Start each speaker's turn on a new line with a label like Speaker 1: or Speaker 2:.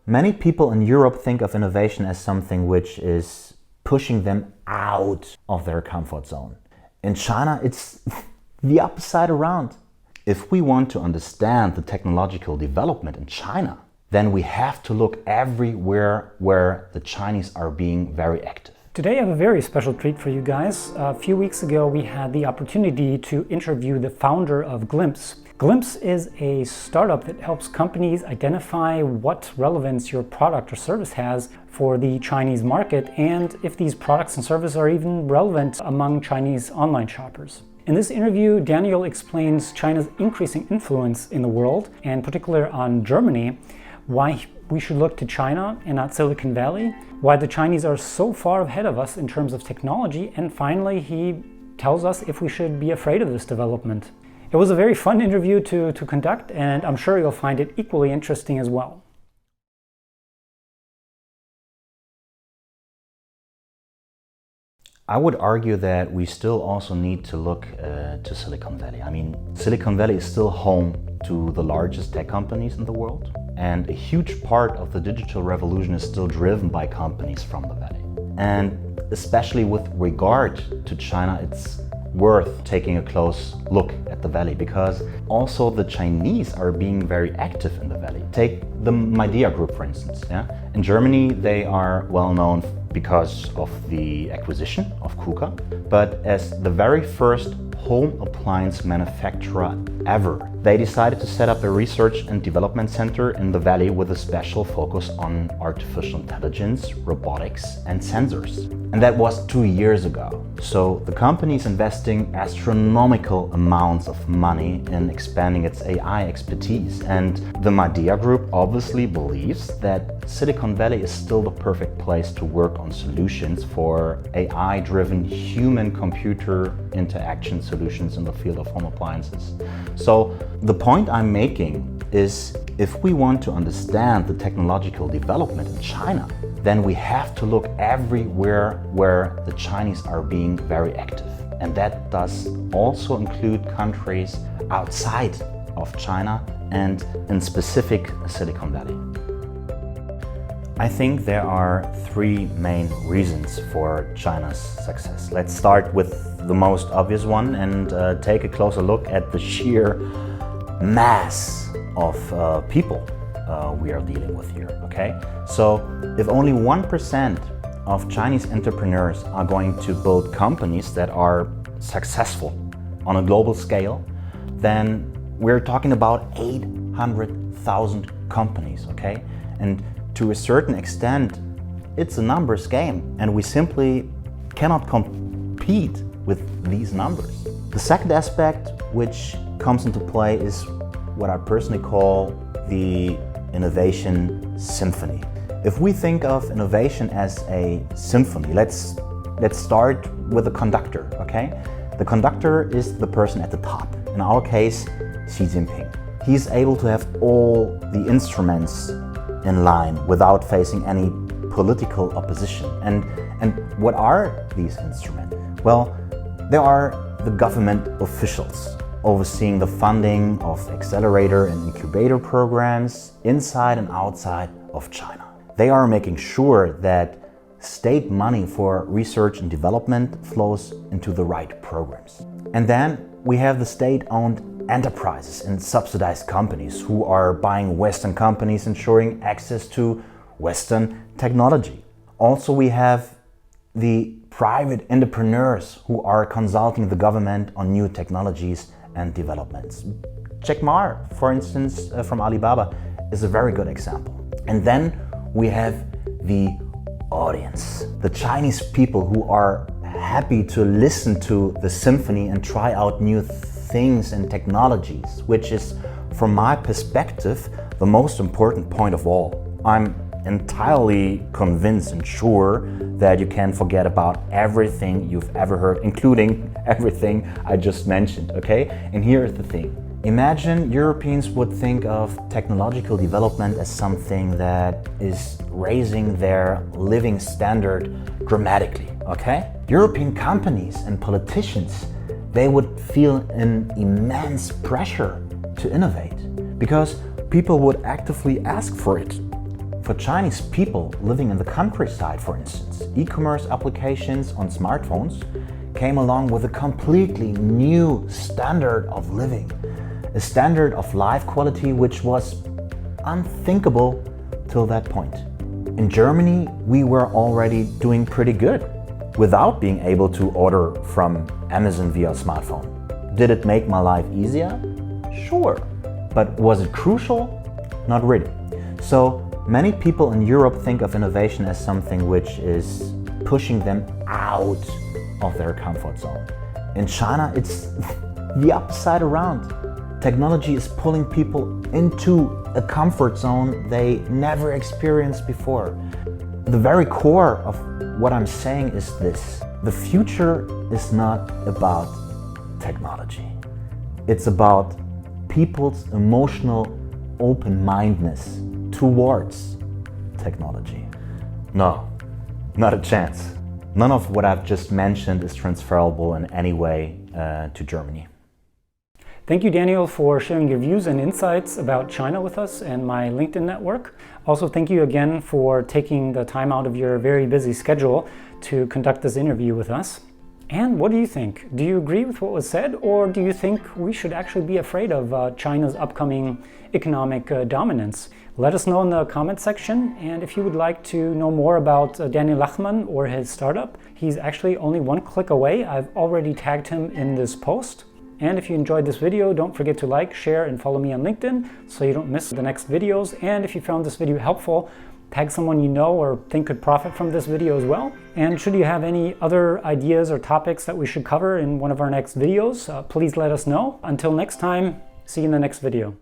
Speaker 1: Many people in Europe think of innovation as something which is pushing them out of their comfort zone. In China, it's the opposite around. If we want to understand the technological development in China, then we have to look everywhere where the Chinese are being very active.
Speaker 2: Today I have a very special treat for you guys. A few weeks ago we had the opportunity to interview the founder of Glymz. Glymz is a startup that helps companies identify what relevance your product or service has for the Chinese market and if these products and services are even relevant among Chinese online shoppers. In this interview, Daniel explains China's increasing influence in the world, and particularly on Germany, why we should look to China and not Silicon Valley, why the Chinese are so far ahead of us in terms of technology, and finally he tells us if we should be afraid of this development. It was a very fun interview to conduct, and I'm sure you'll find it equally interesting as well.
Speaker 1: I would argue that we still also need to look to Silicon Valley. I mean, Silicon Valley is still home to the largest tech companies in the world, and a huge part of the digital revolution is still driven by companies from the Valley. And especially with regard to China, it's worth taking a close look at the Valley, because also the Chinese are being very active in the Valley. Take the 𝗻idea Group, for instance. In Germany, they are well known because of the acquisition of KUKA, but as the very first home appliance manufacturer ever, they decided to set up a research and development center in the Valley with a special focus on artificial intelligence, robotics and sensors. And that was 2 years ago. So the company is investing astronomical amounts of money in expanding its AI expertise. And the 𝗻idea Group obviously believes that Silicon Valley is still the perfect place to work on solutions for AI-driven human-computer interaction solutions in the field of home appliances. So the point I'm making is, if we want to understand the technological development in China, then we have to look everywhere where the Chinese are being very active. And that does also include countries outside of China and in specific Silicon Valley. I think there are three main reasons for China's success. Let's start with the most obvious one and take a closer look at the sheer mass of people we are dealing with here, okay? So if only 1% of Chinese entrepreneurs are going to build companies that are successful on a global scale, then we're talking about 800,000 companies, okay? And to a certain extent, it's a numbers game, and we simply cannot compete with these numbers. The second aspect which comes into play is what I personally call the innovation symphony. If we think of innovation as a symphony, let's start with the conductor, okay? The conductor is the person at the top. In our case, Xi Jinping. He's able to have all the instruments in line without facing any political opposition. And what are these instruments? Well, there are the government officials overseeing the funding of accelerator and incubator programs inside and outside of China. They are making sure that state money for research and development flows into the right programs. And then we have the state-owned enterprises and subsidized companies who are buying Western companies, ensuring access to Western technology. Also, we have the private entrepreneurs who are consulting the government on new technologies and developments. Jack Ma, for instance, from Alibaba, is a very good example. And then we have the audience, the Chinese people who are happy to listen to the symphony and try out new things and technologies, which is, from my perspective, the most important point of all. I'm entirely convinced and sure that you can forget about everything you've ever heard, including everything I just mentioned, okay? And here's the thing. Imagine Europeans would think of technological development as something that is raising their living standard dramatically, okay? European companies and politicians, they would feel an immense pressure to innovate because people would actively ask for it. For Chinese people living in the countryside, for instance, e-commerce applications on smartphones came along with a completely new standard of living, a standard of life quality which was unthinkable till that point. In Germany, we were already doing pretty good without being able to order from Amazon via smartphone. Did it make my life easier? Sure. But was it crucial? Not really. So many people in Europe think of innovation as something which is pushing them out of their comfort zone. In China, it's the upside around. Technology is pulling people into a comfort zone they never experienced before. The very core of what I'm saying is this: the future is not about technology. It's about people's emotional open-mindedness towards technology. No, not a chance. None of what I've just mentioned is transferable in any way to Germany.
Speaker 2: Thank you, Daniel, for sharing your views and insights about China with us and my LinkedIn network. Also, thank you again for taking the time out of your very busy schedule to conduct this interview with us. And what do you think? Do you agree with what was said, or do you think we should actually be afraid of China's upcoming economic dominance? Let us know in the comment section, and if you would like to know more about Daniel Lachmann or his startup, he's actually only one click away. I've already tagged him in this post. And if you enjoyed this video, don't forget to like, share, and follow me on LinkedIn so you don't miss the next videos. And if you found this video helpful, tag someone you know or think could profit from this video as well. And should you have any other ideas or topics that we should cover in one of our next videos, please let us know. Until next time, see you in the next video.